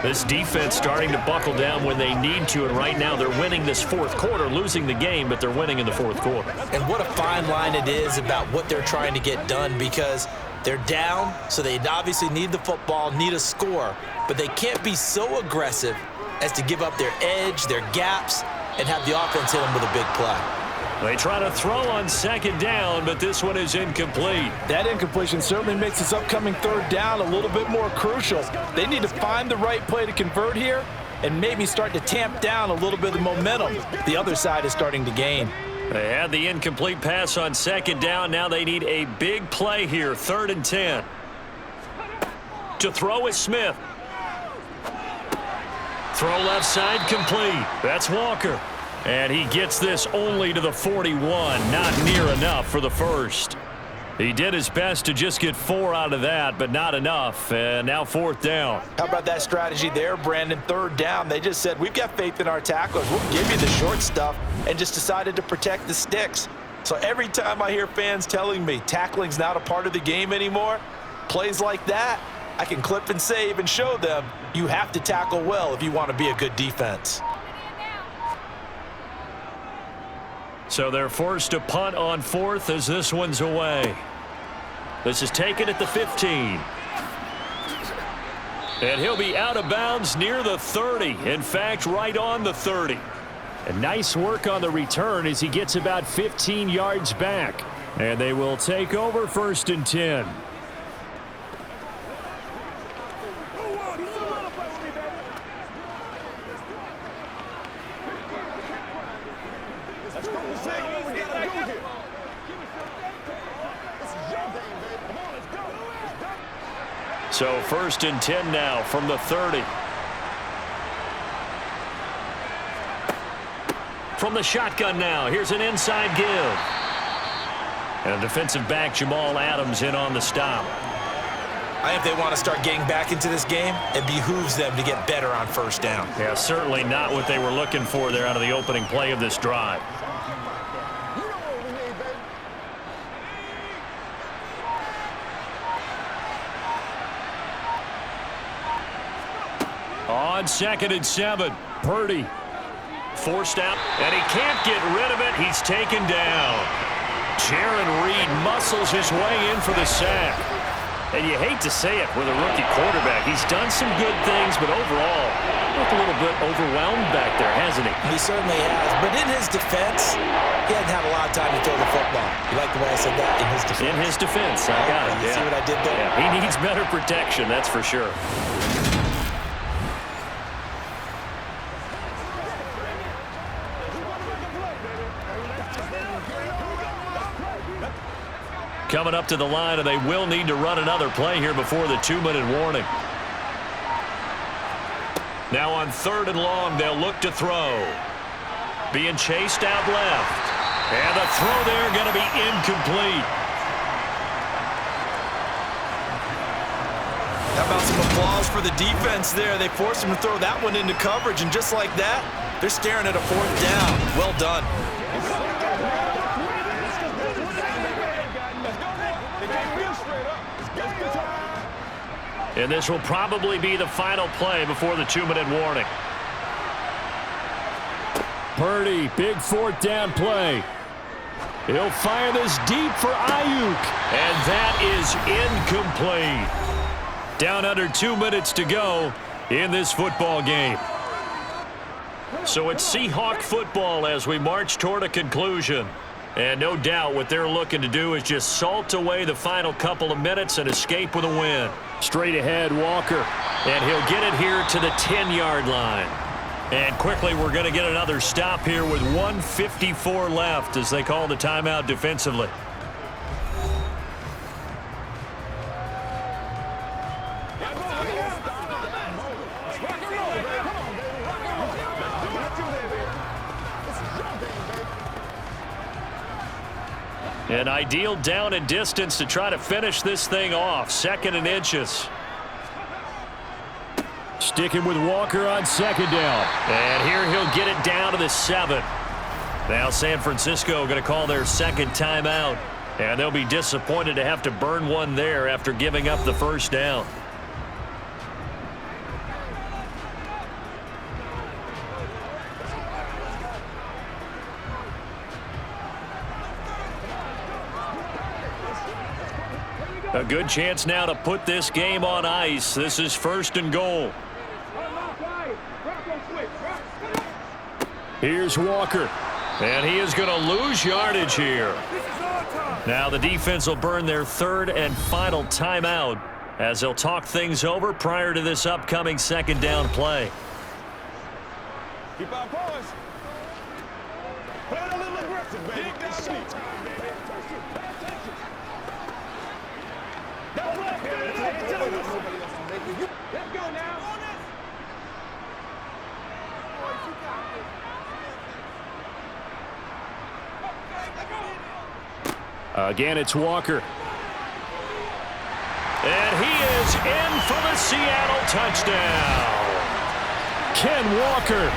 [SPEAKER 1] This defense starting to buckle down when they need to, and right now they're winning this 4th quarter, losing the game, but they're winning in the 4th quarter.
[SPEAKER 3] And what a fine line it is about what they're trying to get done, because they're down, so they obviously need the football, need a score, but they can't be so aggressive as to give up their edge, their gaps, and have the offense hit them with a big play.
[SPEAKER 1] They try to throw on 2nd down, but this one is incomplete.
[SPEAKER 3] That incompletion certainly makes this upcoming 3rd down a little bit more crucial. They need to find the right play to convert here and maybe start to tamp down a little bit of the momentum the other side is starting to gain.
[SPEAKER 1] They had the incomplete pass on 2nd down. Now they need a big play here, 3rd and 10. To throw is Smith. Throw left side complete. That's Walker. And he gets this only to the 41. Not near enough for the first. He did his best to just get 4 out of that, but not enough. And now 4th down.
[SPEAKER 3] How about that strategy there, Brandon? 3rd down. They just said, we've got faith in our tacklers. We'll give you the short stuff, and just decided to protect the sticks. So every time I hear fans telling me tackling's not a part of the game anymore, plays like that, I can clip and save and show them you have to tackle well if you want to be a good defense.
[SPEAKER 1] So they're forced to punt on 4th as this one's away. This is taken at the 15. And he'll be out of bounds near the 30. In fact, right on the 30.
[SPEAKER 2] And nice work on the return as he gets about 15 yards back. And they will take over 1st and 10.
[SPEAKER 1] So 1st and 10 now from the 30. From the shotgun now, here's an inside give. And defensive back Jamal Adams in on the stop.
[SPEAKER 3] I think they want to start getting back into this game, it behooves them to get better on 1st down.
[SPEAKER 1] Yeah, certainly not what they were looking for there out of the opening play of this drive.
[SPEAKER 2] On 2nd and 7, Purdy.
[SPEAKER 1] Forced out, and he can't get rid of it. He's taken down. Jaron Reed muscles his way in for the sack. And you hate to say it with a rookie quarterback. He's done some good things, but overall,
[SPEAKER 2] Looked a little bit overwhelmed back there, hasn't he?
[SPEAKER 3] He certainly has. But in his defense, he hasn't had a lot of time to throw the football. You like the way I said that? In his defense.
[SPEAKER 2] In his defense. I got it.
[SPEAKER 3] You see what I did there?
[SPEAKER 2] Yeah, he needs better protection, that's for sure. Coming up to the line, and they will need to run another play here before the 2-minute warning. Now on 3rd and long, they'll look to throw. Being chased out left. And the throw there going to be incomplete.
[SPEAKER 3] How about some applause for the defense there? They forced him to throw that one into coverage, and just like that, they're staring at a 4th down. Well done.
[SPEAKER 2] And this will probably be the final play before the 2-minute warning. Purdy, big 4th down play. He'll fire this deep for Ayuk. And that is incomplete. Down under 2 minutes to go in this football game. So it's Seahawk football as we march toward a conclusion. And no doubt what they're looking to do is just salt away the final couple of minutes and escape with a win. Straight ahead, Walker. And he'll get it here to the 10-yard line. And quickly, we're going to get another stop here with 1:54 left as they call the timeout defensively. An ideal down and distance to try to finish this thing off. 2nd and inches. Sticking with Walker on 2nd down. And here he'll get it down to the 7. Now San Francisco going to call their 2nd timeout. And they'll be disappointed to have to burn one there after giving up the 1st down. A good chance now to put this game on ice. This is 1st and goal. Here's Walker. And he is going to lose yardage here. Now the defense will burn their 3rd and final timeout as they'll talk things over prior to this upcoming 2nd down play.
[SPEAKER 5] Keep our poise. Play a little aggressive, baby. Let's go now.
[SPEAKER 2] Again, it's Walker. And he is in for the Seattle touchdown. Ken Walker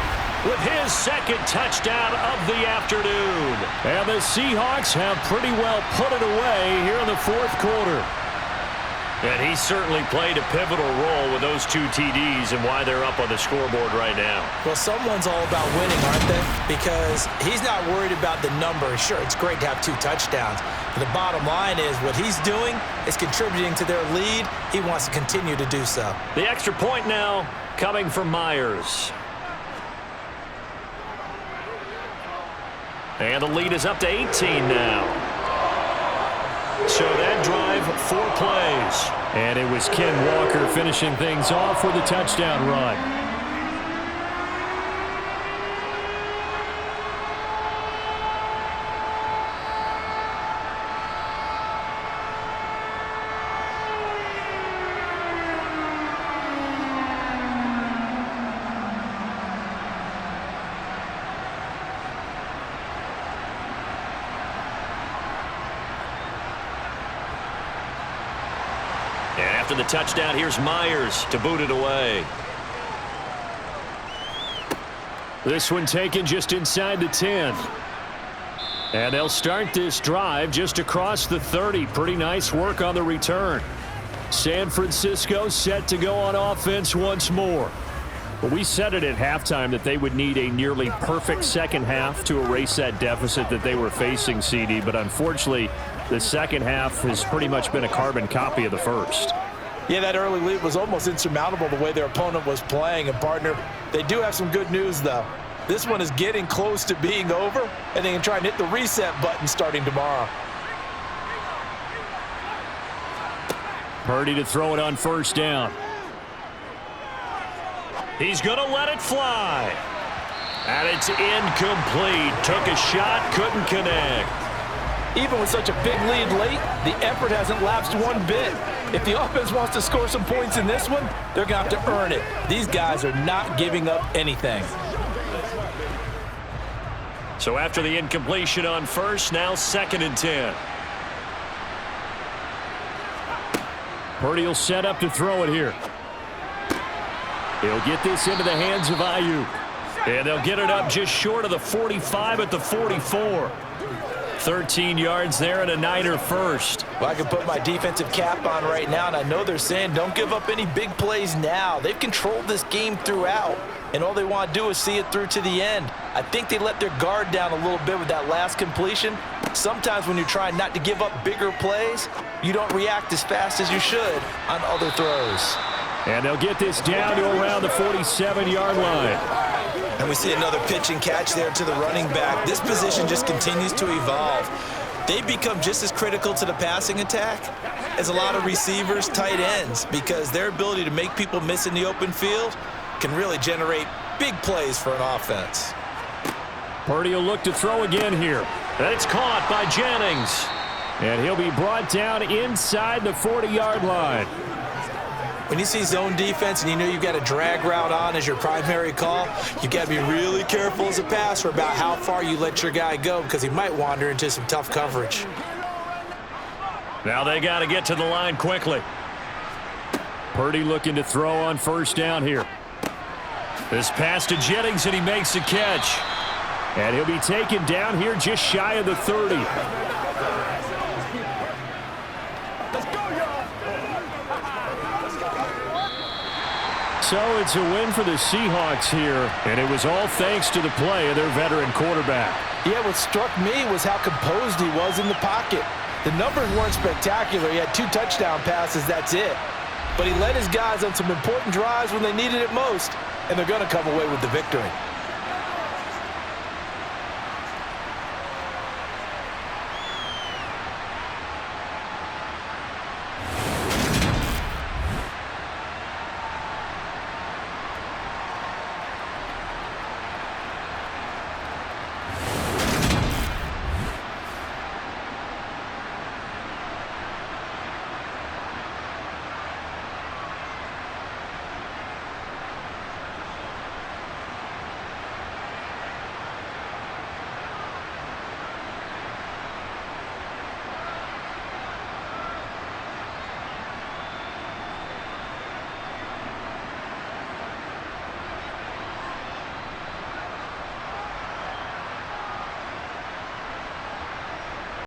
[SPEAKER 2] with his 2nd touchdown of the afternoon. And the Seahawks have pretty well put it away here in the 4th quarter. And he certainly played a pivotal role with those 2 TDs and why they're up on the scoreboard right now.
[SPEAKER 3] Well, someone's all about winning, aren't they? Because he's not worried about the number. Sure, it's great to have 2 touchdowns. But the bottom line is what he's doing is contributing to their lead. He wants to continue to do so.
[SPEAKER 2] The extra point now coming from Myers. And the lead is up to 18 now. So that drive, 4 plays. And it was Ken Walker finishing things off with a touchdown run. After the touchdown, here's Myers to boot it away. This one taken just inside the 10. And they'll start this drive just across the 30. Pretty nice work on the return. San Francisco set to go on offense once more. Well, we said it at halftime that they would need a nearly perfect 2nd half to erase that deficit that they were facing, CD. But unfortunately, the 2nd half has pretty much been a carbon copy of the 1st.
[SPEAKER 3] Yeah, that early lead was almost insurmountable the way their opponent was playing. And, partner, they do have some good news, though. This one is getting close to being over, and they can try and hit the reset button starting tomorrow.
[SPEAKER 2] Purdy to throw it on first down.
[SPEAKER 1] He's going to let it fly. And it's incomplete. Took a shot, couldn't connect.
[SPEAKER 3] Even with such a big lead late, the effort hasn't lapsed one bit. If the offense wants to score some points in this one, they're going to have to earn it. These guys are not giving up anything.
[SPEAKER 1] So after the incompletion on first, now 2nd and 10.
[SPEAKER 2] Purdy will set up to throw it here. He'll get this into the hands of Ayuk.
[SPEAKER 1] And they'll get it up just short of the 45 at the 44. 13 yards there and a Niner first.
[SPEAKER 3] Well, I can put my defensive cap on right now, and I know they're saying don't give up any big plays now. They've controlled this game throughout, and all they want to do is see it through to the end. I think they let their guard down a little bit with that last completion. Sometimes when you're trying not to give up bigger plays, you don't react as fast as you should on other throws.
[SPEAKER 2] And they'll get this down to around the 47-yard line.
[SPEAKER 3] And we see another pitch and catch there to the running back. This position just continues to evolve. They've become just as critical to the passing attack as a lot of receivers, tight ends, because their ability to make people miss in the open field can really generate big plays for an offense.
[SPEAKER 2] Purdy will look to throw again here.
[SPEAKER 1] It's caught by Jennings.
[SPEAKER 2] And he'll be brought down inside the 40-yard line.
[SPEAKER 3] When you see zone defense and you know you've got a drag route on as your primary call, you've got to be really careful as a passer about how far you let your guy go because he might wander into some tough coverage.
[SPEAKER 1] Now they got to get to the line quickly.
[SPEAKER 2] Purdy looking to throw on first down here.
[SPEAKER 1] This pass to Jennings, and he makes the catch.
[SPEAKER 2] And he'll be taken down here just shy of the 30. So it's a win for the Seahawks here, and it was all thanks to the play of their veteran quarterback.
[SPEAKER 3] Yeah, what struck me was how composed he was in the pocket. The numbers weren't spectacular. He had 2 touchdown passes, that's it. But he led his guys on some important drives when they needed it most, and they're going to come away with the victory.